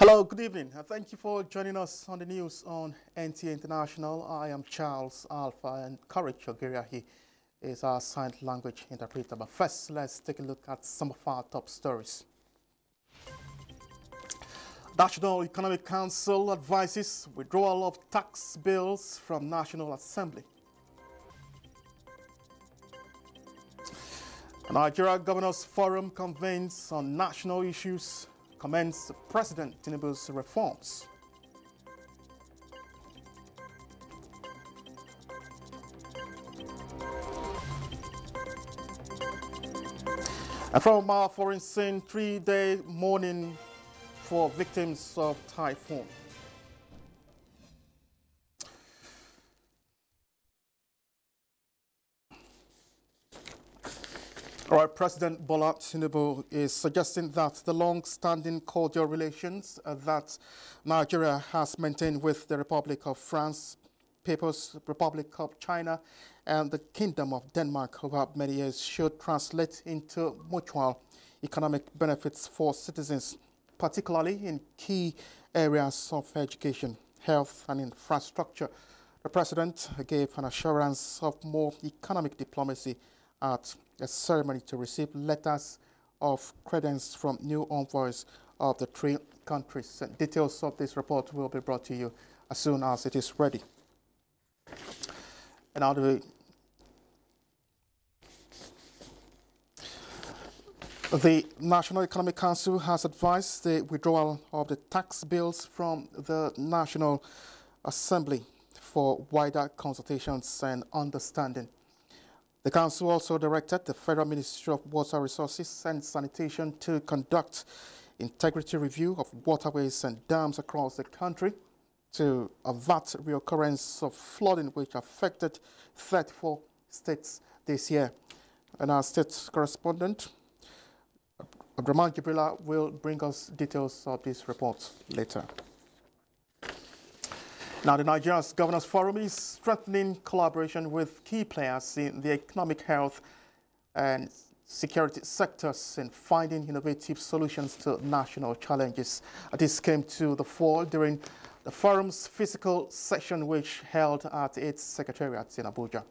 Hello, good evening. Thank you for joining us on the news on NTA International. I am Charles Alpha, and Courage Ogiriahi is our sign language interpreter. But first, let's take a look at some of our top stories. National Economic Council advises withdrawal of tax bills from National Assembly. The Nigeria Governors Forum convenes on national issues, commends President Tinubu's reforms. And from our foreign scene, 3-day mourning for victims of typhoon. All right, President Bola Tinubu is suggesting that the long-standing cordial relations that Nigeria has maintained with the Republic of France, People's Republic of China, and the Kingdom of Denmark over many years should translate into mutual economic benefits for citizens, particularly in key areas of education, health, and infrastructure. The President gave an assurance of more economic diplomacy at a ceremony to receive letters of credence from new envoys of the three countries. Details of this report will be brought to you as soon as it is ready. And now the National Economic Council has advised the withdrawal of the tax bills from the National Assembly for wider consultations and understanding. The Council also directed the Federal Ministry of Water Resources and Sanitation to conduct integrity review of waterways and dams across the country to avert reoccurrence of flooding which affected 34 states this year. And our state correspondent, Abdurrahman Jibrila, will bring us details of this report later. Now, the Nigerian Governors Forum is strengthening collaboration with key players in the economic, health, and security sectors in finding innovative solutions to national challenges. This came to the fore during the forum's physical session, which held at its secretariat in Abuja.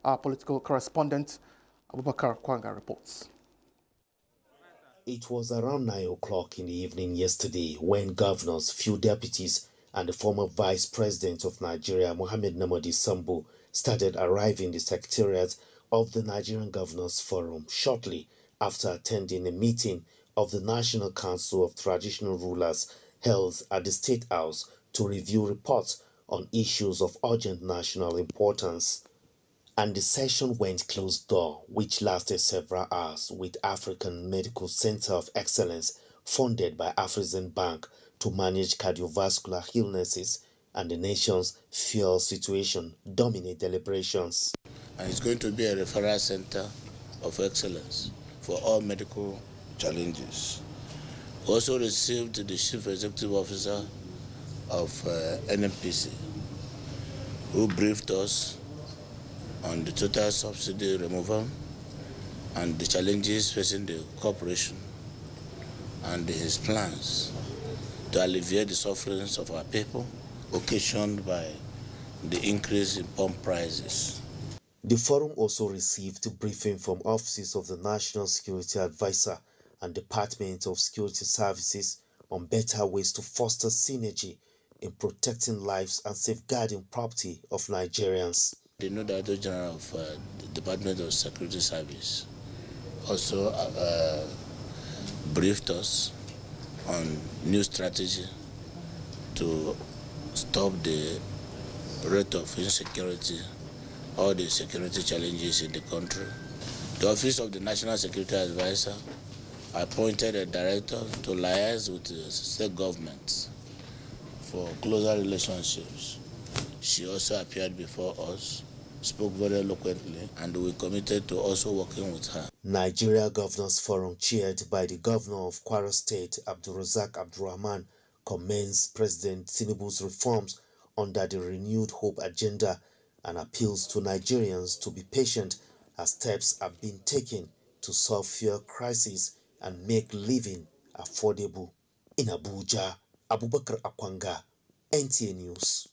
Our political correspondent, Abubakar Kwanga, reports. It was around 9 o'clock in the evening yesterday when governors, few deputies, and the former Vice President of Nigeria, Mohammed Namadi Sambo, started arriving the secretariat of the Nigerian Governors Forum shortly after attending a meeting of the National Council of Traditional Rulers held at the State House to review reports on issues of urgent national importance. And the session went closed door, which lasted several hours, with African Medical Center of Excellence funded by Afrexim Bank to manage cardiovascular illnesses, and the nation's fuel situation dominate deliberations. And it's going to be a referral center of excellence for all medical challenges. We also received the Chief Executive Officer of NMPC, who briefed us on the total subsidy removal and the challenges facing the corporation and his plans to alleviate the sufferings of our people occasioned by the increase in pump prices. The forum also received a briefing from offices of the National Security Advisor and Department of Security Services on better ways to foster synergy in protecting lives and safeguarding property of Nigerians. The new Director General of the Department of Security Service also briefed us on new strategy to stop the rate of insecurity or the security challenges in the country. The Office of the National Security Advisor appointed a director to liaise with the state governments for closer relationships. She also appeared before us, spoke very eloquently, and we committed to also working with her. Nigeria Governors Forum, chaired by the Governor of Kwara State, Abdulrazak Abdurrahman, commends President Tinubu's reforms under the Renewed Hope agenda and appeals to Nigerians to be patient as steps have been taken to solve fuel crisis and make living affordable. In Abuja, Abubakar Akwanga, NTA News.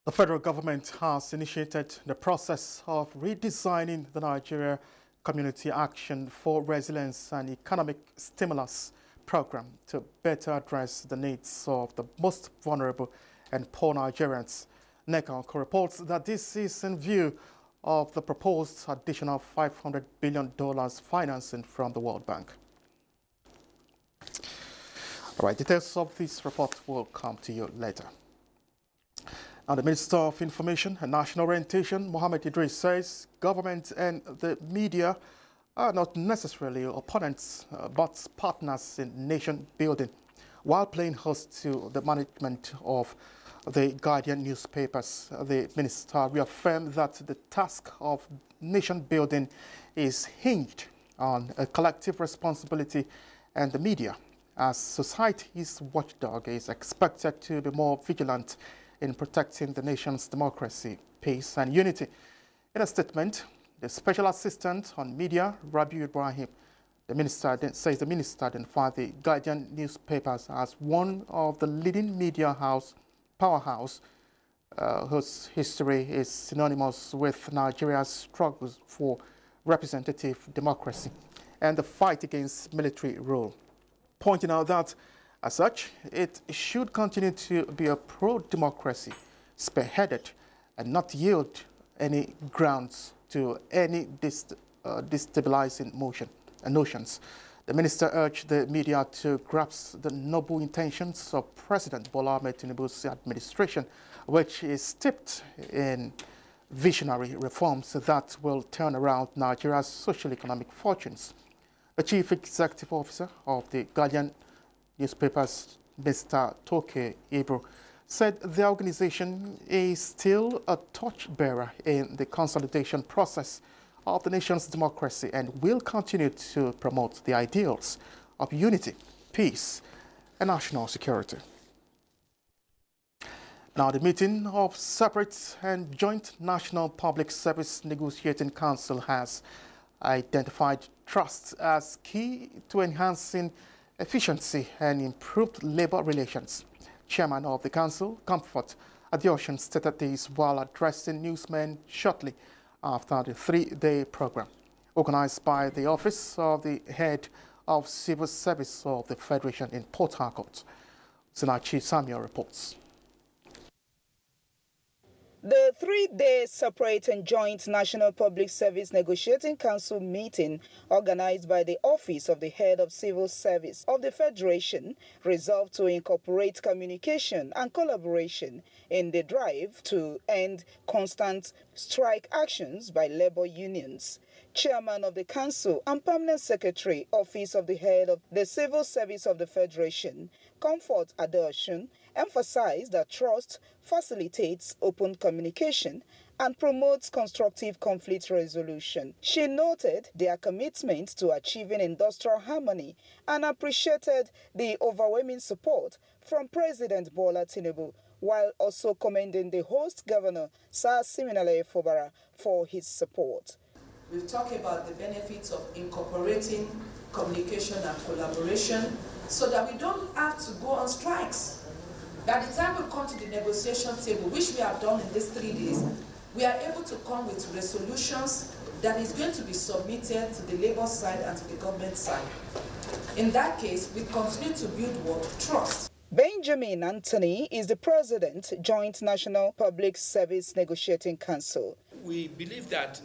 The federal government has initiated the process of redesigning the Nigeria Community Action for Resilience and Economic Stimulus program to better address the needs of the most vulnerable and poor Nigerians. NECA reports that this is in view of the proposed additional $500 billion financing from the World Bank. All right, details of this report will come to you later. Now, the Minister of Information and National Orientation, Mohammed Idris, says government and the media are not necessarily opponents, but partners in nation building, while playing host to the management of the Guardian newspapers. The minister reaffirmed that the task of nation building is hinged on a collective responsibility, and the media, as society's watchdog, is expected to be more vigilant in protecting the nation's democracy, peace, and unity. In a statement, the Special Assistant on Media, Rabiu Ibrahim, says the minister identified the Guardian newspapers as one of the leading media powerhouse whose history is synonymous with Nigeria's struggles for representative democracy and the fight against military rule, pointing out that, as such, it should continue to be a pro-democracy, spearheaded, and not yield any grounds to any destabilizing notions. The minister urged the media to grasp the noble intentions of President Bola Ahmed Tinubu's administration, which is steeped in visionary reforms that will turn around Nigeria's socio-economic fortunes. The Chief Executive Officer of the Guardian newspapers, Mr. Toke Ebro, said the organization is still a torchbearer in the consolidation process of the nation's democracy and will continue to promote the ideals of unity, peace, and national security. Now, the meeting of separate and joint National Public Service Negotiating Council has identified trust as key to enhancing efficiency and improved labor relations. Chairman of the Council, Comfort Adeosun, stated this while addressing newsmen shortly after the three-day program, organized by the Office of the Head of Civil Service of the Federation in Port Harcourt. Sinachi Samuel reports. The three-day separate and joint National Public Service Negotiating Council meeting, organized by the Office of the Head of Civil Service of the Federation, resolved to incorporate communication and collaboration in the drive to end constant strike actions by labor unions. Chairman of the Council and Permanent Secretary, Office of the Head of the Civil Service of the Federation, Comfort Adeosun, emphasized that trust facilitates open communication and promotes constructive conflict resolution. She noted their commitment to achieving industrial harmony and appreciated the overwhelming support from President Bola Tinubu, while also commending the host governor, Sir Siminalayi Fubara, for his support. We've talked about the benefits of incorporating communication and collaboration so that we don't have to go on strikes. By the time we come to the negotiation table, which we have done in these 3 days, we are able to come with resolutions that is going to be submitted to the labor side and to the government side. In that case, we continue to build what? Trust. Benjamin Anthony is the president, Joint National Public Service Negotiating Council. We believe that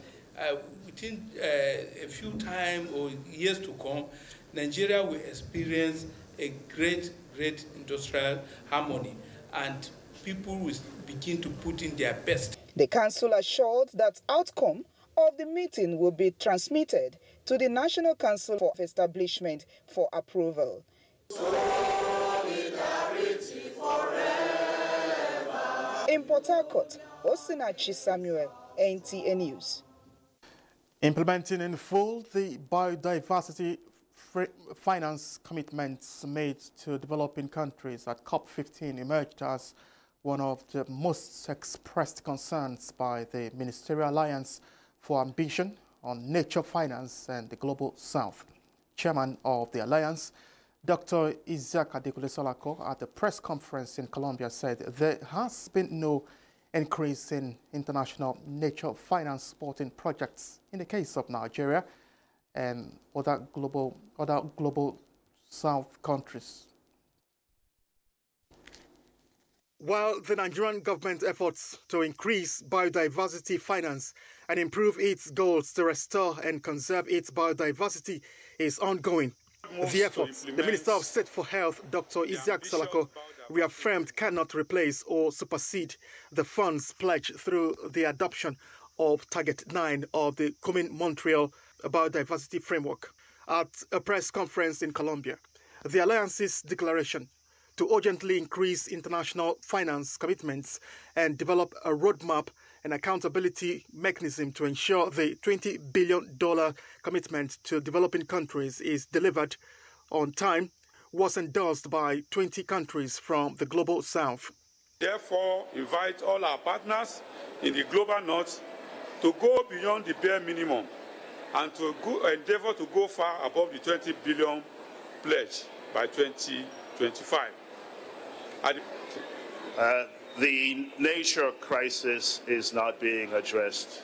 within a few time or years to come, Nigeria will experience a great industrial harmony, and people will begin to put in their best. The council assured that outcome of the meeting will be transmitted to the National Council for Establishment for approval. In Port Harcourt, Osinachi Samuel, NTA News. Implementing in full the biodiversity finance commitments made to developing countries at COP15 emerged as one of the most expressed concerns by the Ministerial Alliance for Ambition on Nature Finance and the Global South. Chairman of the Alliance, Dr. Isaac Adekunle-Solako at the press conference in Colombia said there has been no increase in international nature finance supporting projects in the case of Nigeria and other global South countries. While the Nigerian government efforts to increase biodiversity finance and improve its goals to restore and conserve its biodiversity is ongoing, the efforts the Minister of State for Health, Dr. Isaac Salako, reaffirmed cannot replace or supersede the funds pledged through the adoption of Target 9 of the Montreal Biodiversity Framework. At a press conference in Colombia, the Alliance's declaration to urgently increase international finance commitments and develop a roadmap and accountability mechanism to ensure the $20 billion commitment to developing countries is delivered on time was endorsed by 20 countries from the Global South. Therefore, invite all our partners in the Global North to go beyond the bare minimum and to endeavor to go far above the 20 billion pledge by 2025. The nature crisis is not being addressed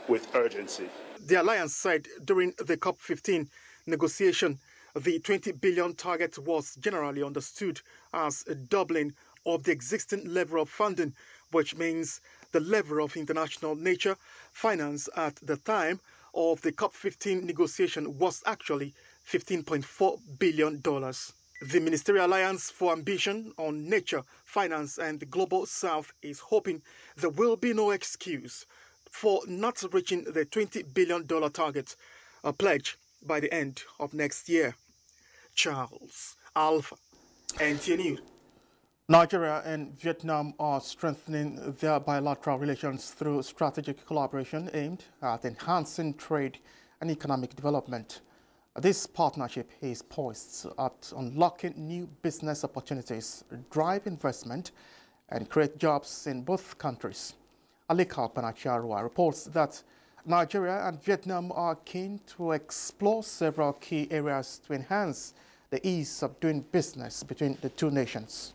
with urgency. The alliance said during the COP15 negotiation, the 20 billion target was generally understood as a doubling of the existing level of funding, which means the level of international nature finance at the time of the COP15 negotiation was actually $15.4 billion. The Ministerial Alliance for Ambition on Nature, Finance and the Global South is hoping there will be no excuse for not reaching the $20 billion target pledge by the end of next year. Charles Alpha, NTA News. Nigeria and Vietnam are strengthening their bilateral relations through strategic collaboration aimed at enhancing trade and economic development. This partnership is poised at unlocking new business opportunities, drive investment, and create jobs in both countries. Alika Panacharua reports that Nigeria and Vietnam are keen to explore several key areas to enhance the ease of doing business between the two nations.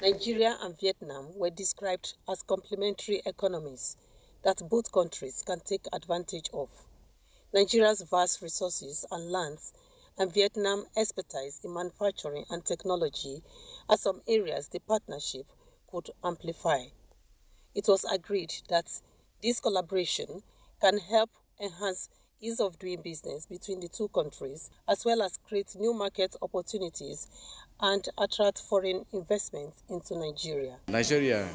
Nigeria and Vietnam were described as complementary economies that both countries can take advantage of. Nigeria's vast resources and lands and Vietnam's expertise in manufacturing and technology are some areas the partnership could amplify. It was agreed that this collaboration can help enhance ease of doing business between the two countries, as well as create new market opportunities and attract foreign investments into Nigeria. Nigeria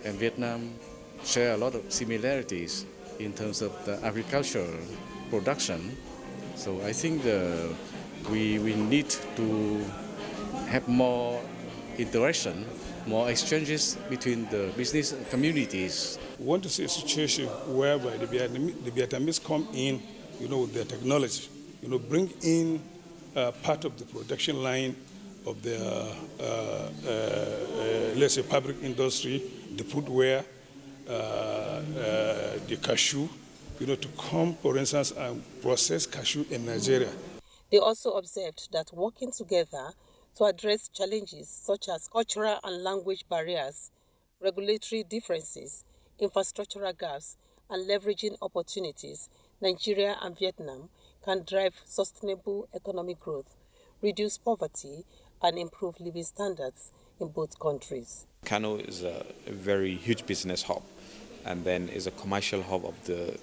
and Vietnam share a lot of similarities in terms of the agricultural production. So I think we need to have more interaction, more exchanges between the business communities. We want to see a situation whereby the Vietnamese come in, with their technology, bring in part of the production line of their, let's say, fabric industry, the footwear, the cashew, to come, for instance, and process cashew in Nigeria. They also observed that working together to address challenges such as cultural and language barriers, regulatory differences, infrastructural gaps, and leveraging opportunities, Nigeria and Vietnam can drive sustainable economic growth, reduce poverty, and improve living standards in both countries. Kano is a very huge business hub, and then is a commercial hub of the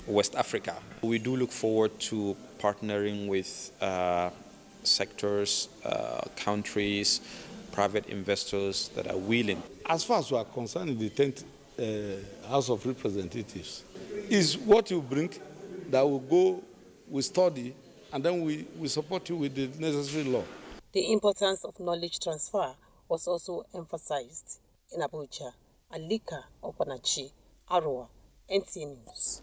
West Africa. We do look forward to partnering with sectors, countries, private investors that are willing. As far as we are concerned in the 10th House of Representatives, is what you bring that will go, we study, and then we support you with the necessary law. The importance of knowledge transfer was also emphasized in Abuja. Alika Opanachi, Arua, NTA News.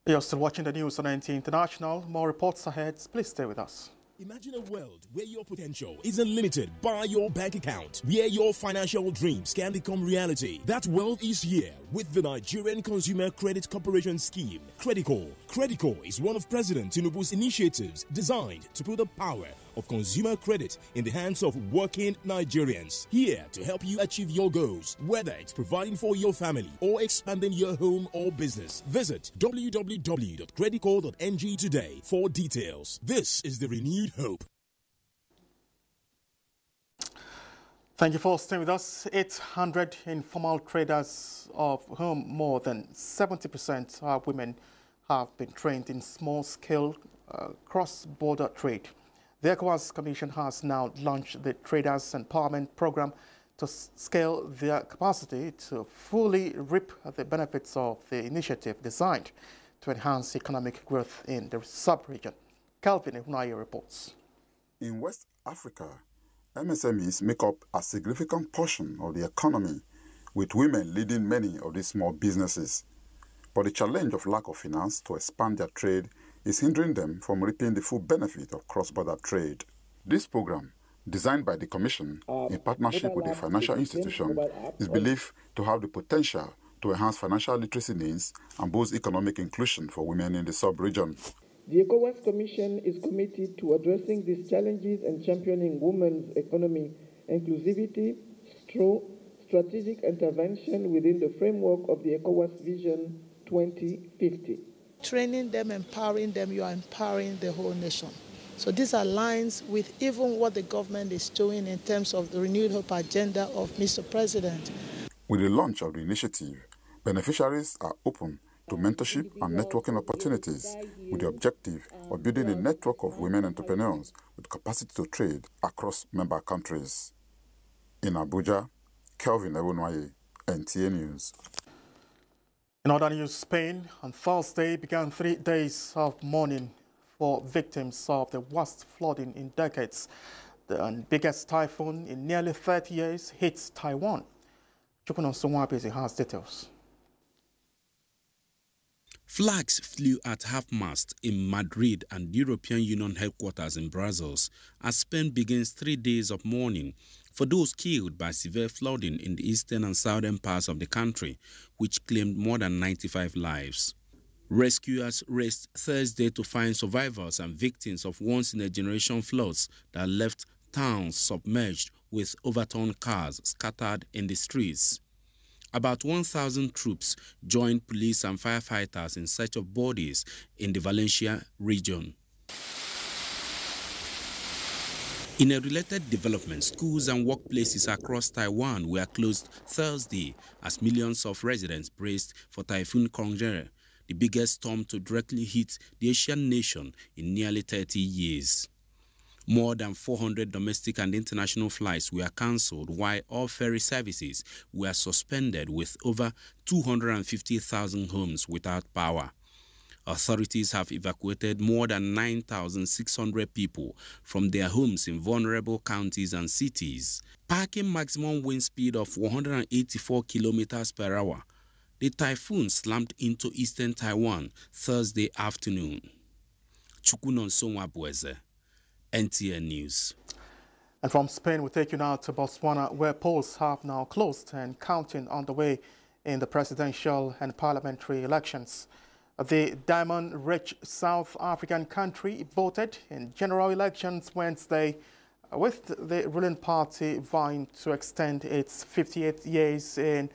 You're still watching the news on NTA International. More reports ahead. Please stay with us. Imagine a world where your potential isn't limited by your bank account, where your financial dreams can become reality. That world is here with the Nigerian Consumer Credit Corporation scheme, Credico. Credico is one of President Tinubu's initiatives designed to put the power of consumer credit in the hands of working Nigerians. Here to help you achieve your goals, whether it's providing for your family or expanding your home or business. Visit www.credico.ng today for details. This is the renewed hope. Thank you for staying with us. 800 informal traders, of whom more than 70% are women, have been trained in small-scale cross-border trade. The ECOWAS Commission has now launched the Traders Empowerment Program to scale their capacity to fully reap the benefits of the initiative designed to enhance economic growth in the sub-region. Calvin Unaye reports. In West Africa, MSMEs make up a significant portion of the economy, with women leading many of these small businesses. But the challenge of lack of finance to expand their trade is hindering them from reaping the full benefit of cross-border trade. This program, designed by the Commission in partnership with a financial institution, is believed to have the potential to enhance financial literacy needs and boost economic inclusion for women in the sub-region. The ECOWAS Commission is committed to addressing these challenges and championing women's economic inclusivity through strategic intervention within the framework of the ECOWAS Vision 2050. Training them, empowering them, you are empowering the whole nation. So this aligns with even what the government is doing in terms of the renewed hope agenda of Mr. President. With the launch of the initiative, beneficiaries are open to mentorship and networking opportunities with the objective of building a network of women entrepreneurs with capacity to trade across member countries. In Abuja, Kelvin Ewunwaye, NTA News. In other news, Spain on Thursday began 3 days of mourning for victims of the worst flooding in decades. The biggest typhoon in nearly 30 years hits Taiwan. Chukuno Sungwapezi has details. Flags flew at half-mast in Madrid and European Union headquarters in Brussels as Spain begins 3 days of mourning for those killed by severe flooding in the eastern and southern parts of the country, which claimed more than 95 lives. Rescuers raced Thursday to find survivors and victims of once-in-a-generation floods that left towns submerged with overturned cars scattered in the streets. About 1,000 troops joined police and firefighters in search of bodies in the Valencia region. In a related development, schools and workplaces across Taiwan were closed Thursday as millions of residents braced for Typhoon Kongre, the biggest storm to directly hit the Asian nation in nearly 30 years. More than 400 domestic and international flights were cancelled, while all ferry services were suspended, with over 250,000 homes without power. Authorities have evacuated more than 9,600 people from their homes in vulnerable counties and cities. Packing maximum wind speed of 184 kilometers per hour, the typhoon slammed into eastern Taiwan Thursday afternoon. Chukunon Songwabweze, NTA News. And from Spain, we take you now to Botswana, where polls have now closed and counting on the way in the presidential and parliamentary elections. The diamond-rich South African country voted in general elections Wednesday, with the ruling party vying to extend its 58 years in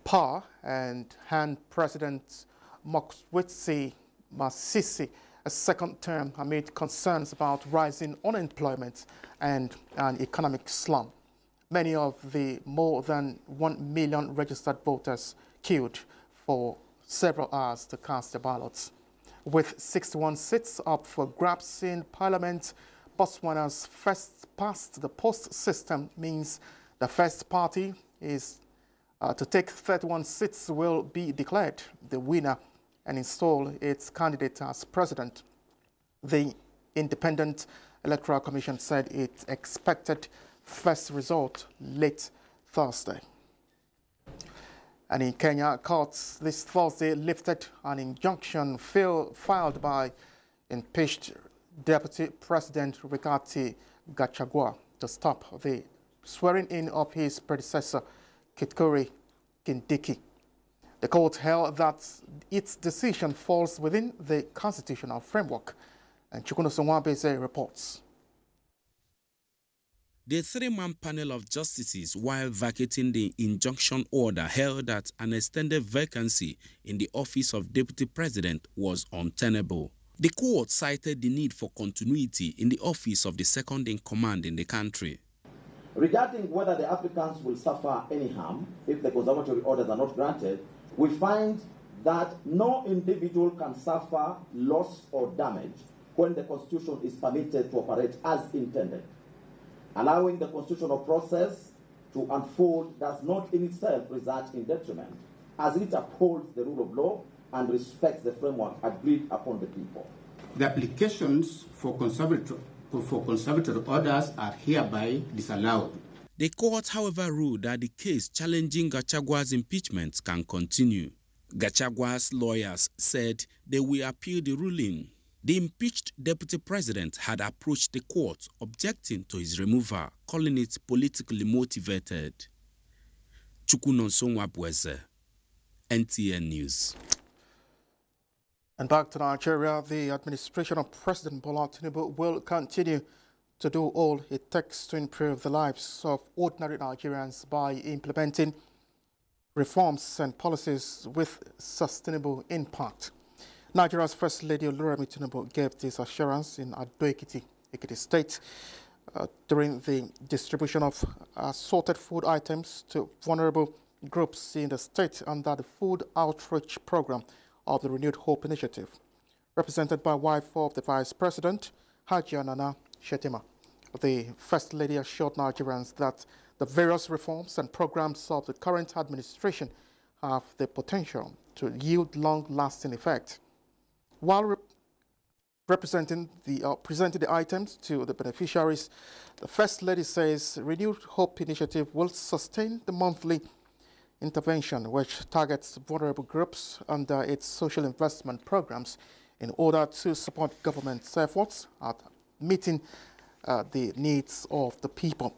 power and hand President Mokgweetsi Masisi a second term amid concerns about rising unemployment and an economic slump. Many of the more than 1 million registered voters queued for several hours to cast their ballots. With 61 seats up for grabs in Parliament, Botswana's first-past-the-post system means the first party is to take 31 seats will be declared the winner and install its candidate as president. The Independent Electoral Commission said it expected first result late Thursday. And in Kenya, courts this Thursday lifted an injunction filed by impeached Deputy President Rigathi Gachagua to stop the swearing-in of his predecessor, Kithure Kindiki. The court held that its decision falls within the constitutional framework. And Chukwuno Sonwabeze reports. The three-man panel of justices, while vacating the injunction order, held that an extended vacancy in the office of Deputy President was untenable. The court cited the need for continuity in the office of the second-in-command in the country. Regarding whether the applicants will suffer any harm if the conservatory orders are not granted, we find that no individual can suffer loss or damage when the Constitution is permitted to operate as intended. Allowing the constitutional process to unfold does not in itself result in detriment, as it upholds the rule of law and respects the framework agreed upon the people. The applications for conservatory orders are hereby disallowed. The court, however, ruled that the case challenging Gachagua's impeachment can continue. Gachagua's lawyers said they will appeal the ruling. The impeached deputy president had approached the court objecting to his removal, calling it politically motivated. Chukwuno Sonwabeze, NTA News. And back to Nigeria, the administration of President Bola Tinubu will continue to do all it takes to improve the lives of ordinary Nigerians by implementing reforms and policies with sustainable impact. Nigeria's First Lady Oluremi Tinubu gave this assurance in Ado-Ekiti, Ekiti State, during the distribution of assorted food items to vulnerable groups in the state under the Food Outreach Program of the Renewed Hope Initiative, represented by wife of the Vice President, Hajia Nana Shetima. The First Lady assured Nigerians that the various reforms and programs of the current administration have the potential to yield long-lasting effect. While presenting the items to the beneficiaries, the First Lady says Renewed Hope Initiative will sustain the monthly intervention which targets vulnerable groups under its social investment programs in order to support government's efforts at meeting the needs of the people.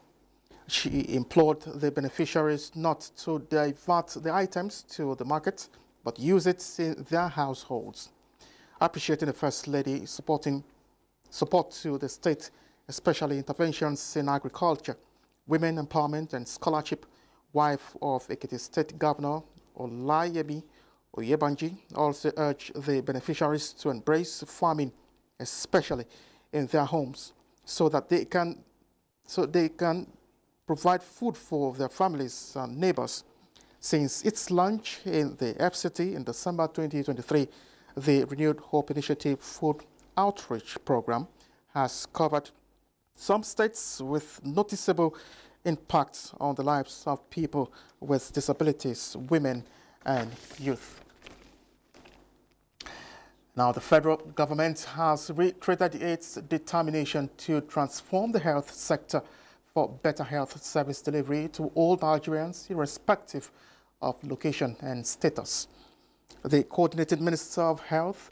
She implored the beneficiaries not to divert the items to the market, but use it in their households. Appreciating the First Lady support to the state, especially interventions in agriculture, women empowerment and scholarship, wife of Ekiti State Governor Olayemi Oyebanji also urged the beneficiaries to embrace farming, especially in their homes, so they can provide food for their families and neighbors. Since its launch in the FCT in December 2023, the Renewed Hope Initiative Food Outreach Program has covered some states with noticeable impact on the lives of people with disabilities, women and youth. Now, the federal government has reiterated its determination to transform the health sector for better health service delivery to all Nigerians, irrespective of location and status. The Coordinated Minister of Health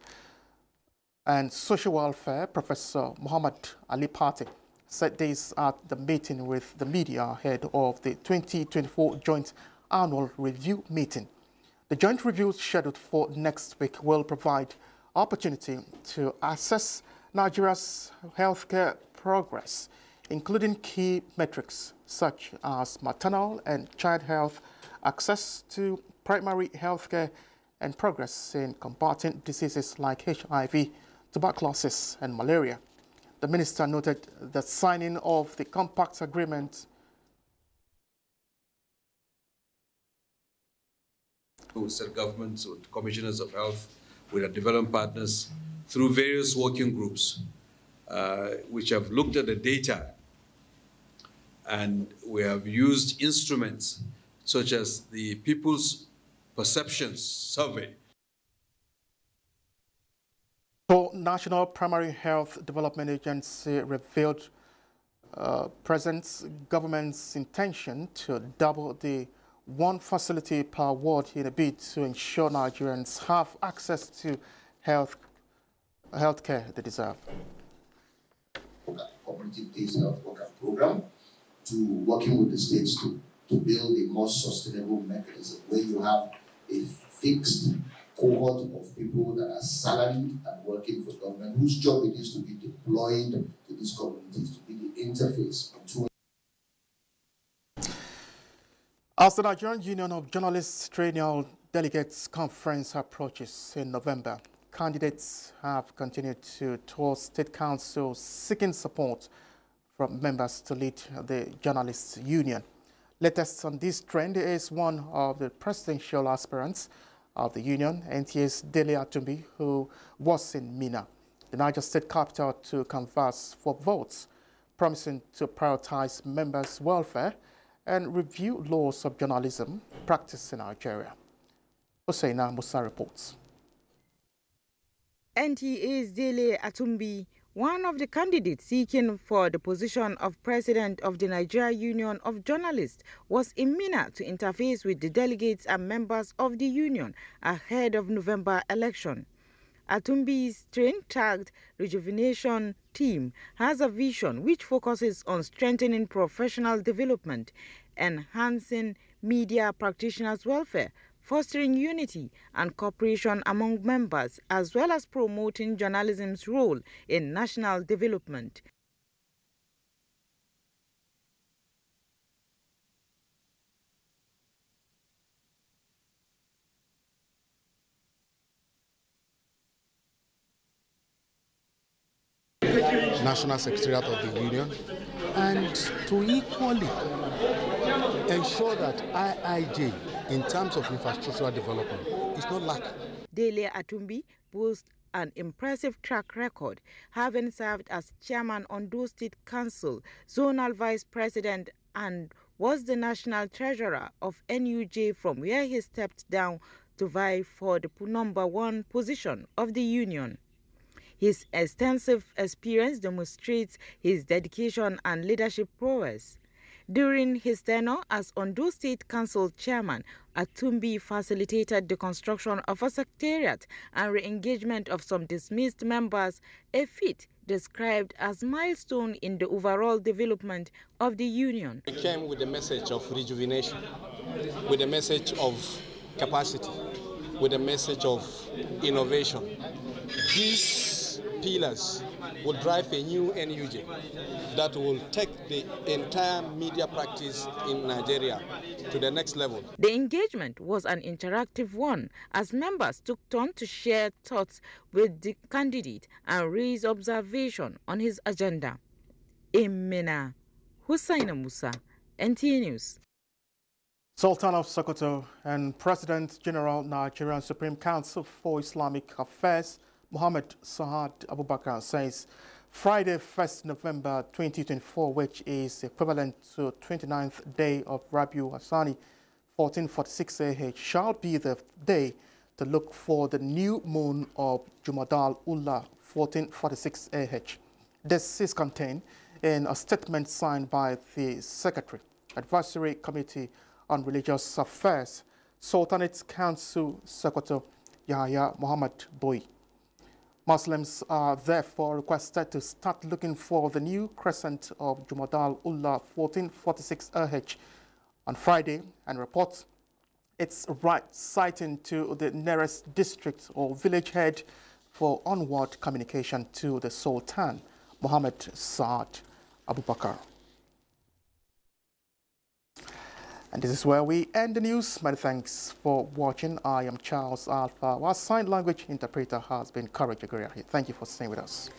and Social Welfare, Professor Muhammad Ali Pate, said this at the meeting with the media ahead of the 2024 Joint Annual Review meeting. The joint review scheduled for next week will provide opportunity to assess Nigeria's healthcare progress, including key metrics such as maternal and child health, access to primary healthcare, and progress in combating diseases like HIV, tuberculosis, and malaria. The minister noted the signing of the compact agreement with state governments, with commissioners of health, with our development partners, through various working groups, which have looked at the data, and we have used instruments such as the People's Perceptions Survey. The National Primary Health Development Agency revealed present government's intention to double the one facility per ward in a bid to ensure Nigerians have access to healthcare they deserve. community-based health worker program to working with the states to build a more sustainable mechanism where you have a fixed cohort of people that are salaried and working for government, whose job it is to be deployed to these communities, to be the interface between. As the Nigerian Union of Journalists Triennial Delegates Conference approaches in November, candidates have continued to tour State Council seeking support from members to lead the Journalists Union. Latest on this trend is one of the presidential aspirants of the union, NTA's Dele Atumbi, who was in Minna, the Niger State capital, to canvass for votes, promising to prioritize members' welfare and review laws of journalism practiced in Nigeria. Hosseina Musa reports. NTA's Dele Atumbi, one of the candidates seeking for the position of president of the Nigerian Union of Journalists, was in Minna to interface with the delegates and members of the union ahead of November election. Atumbi's train-tagged rejuvenation team has a vision which focuses on strengthening professional development, enhancing media practitioners' welfare, fostering unity and cooperation among members, as well as promoting journalism's role in national development. National Secretariat of the Union, and to equally ensure that IIJ, in terms of infrastructural development, is not lacking. Dele Atumbi boasts an impressive track record, having served as chairman on Ondo State Council, zonal vice president, and was the national treasurer of NUJ, from where he stepped down to vie for the #1 position of the union. His extensive experience demonstrates his dedication and leadership prowess. During his tenure as Ondo State Council chairman, Atumbi facilitated the construction of a secretariat and re-engagement of some dismissed members, a feat described as milestone in the overall development of the union. We came with a message of rejuvenation, with a message of capacity, with a message of innovation. These pillars will drive a new NUJ that will take the entire media practice in Nigeria to the next level. The engagement was an interactive one, as members took turn to share thoughts with the candidate and raise observation on his agenda. In Minna, Hosseina Musa, NTA News. Sultan of Sokoto and President General Nigerian Supreme Council for Islamic Affairs Mohammed Saad Abubakar says Friday, 1st November 2024, which is equivalent to 29th day of Rabiu Hassani 1446 AH, shall be the day to look for the new moon of Jumadal Ula 1446 AH. This is contained in a statement signed by the Secretary, Advisory Committee on Religious Affairs, Sultanate Council Sokoto, Yahya Muhammad Boy. Muslims are therefore requested to start looking for the new crescent of Jumadal Ula 1446 AH on Friday and report its right sighting to the nearest district or village head for onward communication to the Sultan, Mohammed Saad Abubakar. And this is where we end the news. Many thanks for watching. I am Charles Alpha. Our sign language interpreter has been Courage Aguirre. Thank you for staying with us.